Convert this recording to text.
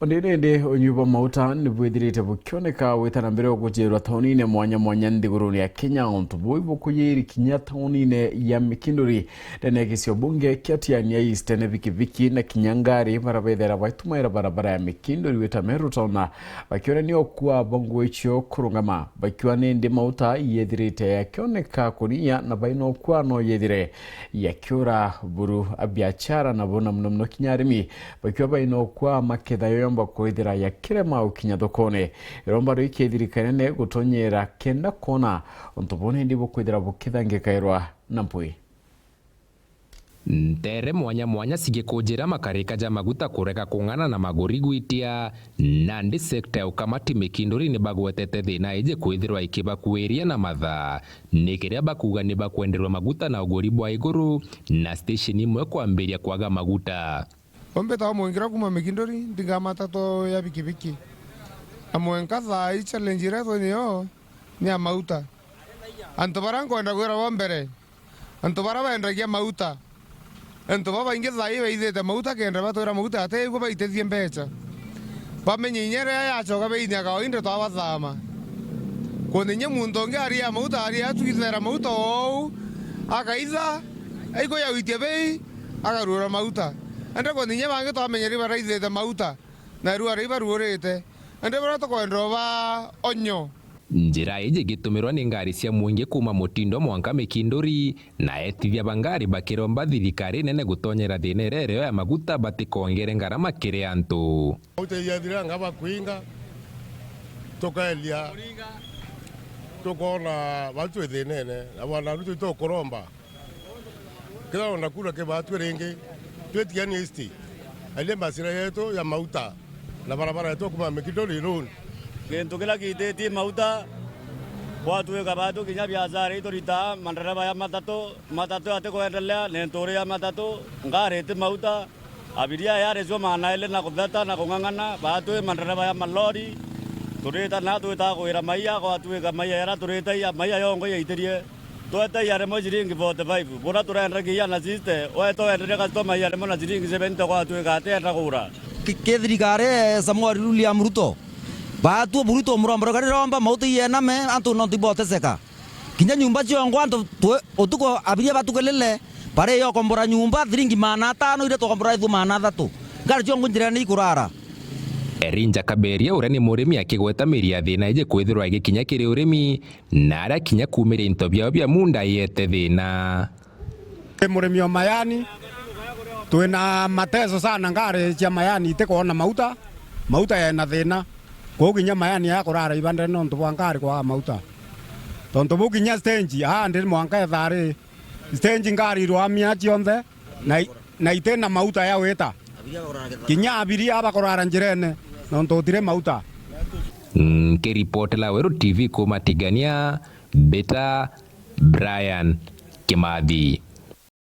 Ondinende onyuba mauta nibwithirite bukioneka witana mbere ogujirwa taunine mwanya mwanya nthiguruni ya Kenya ontu bwibu kuyiri kinya taunine ya Mikindori denegisio bunge kiatiania East ne vikiviki na kinyangari marabethera baitumaira barabara ya Mikindori wita Meru tauna bakiona ni okwa bongo ichio kurungama bakiwa nende mauta yethirite ya kioneka kunia na baino kwa no yethire ya kiura buru abiachara na bona mno kinyarimi bakiwa baino kwa maketha yomba kwithira ya kirema ukinya thokone iromba rikithirikanene gutonyera kenda kona ontobone ndibo kwithira bukithangikairwa na mpui ntere mwanya mwanya sigikujira makarika ja maguta kureka kung'ana na maguri gwitia nandi sekta ya ukamati Mikindori ni bagwetete thina ije kwithirwa ikibakuiria na matha nikiria bakuga ni bakwenderwa maguta na uguri bwa iguru na station imwe kwambiria kwaga maguta. Ombe ta mwingira kuma Mikindori ndinga matatu ya bikibiki amwenka tha challenge reto niyo ni amauta anto barango enda gwera wombere anto baraba enda gia mauta anto baba inge tha ibe ithete mauta kenda batwira mauta ate iguo baitethie mbeca bamenye nyere ya choka beinya ka inde twabathama kuninya muntu ngari ya mauta ari atwithera mauta o akaitha aiko ya witie bei agarura mauta ande kuninya bange twamenyeri baraithete mauta na ruwa riba ruorete ande barato kwendroba onyo njira ije gitumirwa ni ngari cia mwingi kuma Mutindo mwanka Mikindori na etithia bangari bakiromba thirikari nene gutonyera thina rero ya maguta batikongere ngarama kiri antu mauta yathira ngaba kuinga tokaelia tokona batu ethenene abana rutu tokoromba kila onakula ke batu rengi twetiani esti ale masira yetu ya mauta na barabara yetu kuma Mikindori road Gento kila kiteti mauta watu weka batu kinya biashara itorita mandaraba ya matatu ate kuendelea nentore ya matatu ngare te mauta abiria ya rezo mana ile na kudata na kungangana batu mandaraba ya malori tureta na tueta kuira maiya kwa tueka maiya era tureta ya maiya yongo ya iterie toeta ya remo jiringi 45 bora turenda kia na siste oeto endere ka to maiya remo na jiringi 70 kwa tueka ate eta kura kithirikare Samuel William Ruto batu buruto murombo kari romba mauti yena me antu no tiboteseka kinya nyumba ciongo antu otuko abiria batukelele pare yo kombora nyumba thiringi mana 5 ile to kombora ithu mana 3 ngari ciongo njira ni kurara Erinja Kaberia ura ni murimi akigweta miria thina ije kwithirwa igikinya kiri urimi na ara kinya kumira into byao bya munda yete thina murimi wa mayani twina mateso sana ngari cia mayani itekona mauta yana thina koginya mayani ya kurara ibande no ntu bwankari kwa mauta tonto buginya stage ndi mwanka ethari stage ngari rwamia cionthe na itena mauta ya weta kinya abiria abakorara njirene nonto tire mauta ke report la Weru TV kuma Tigania Beta Brian Kimathi.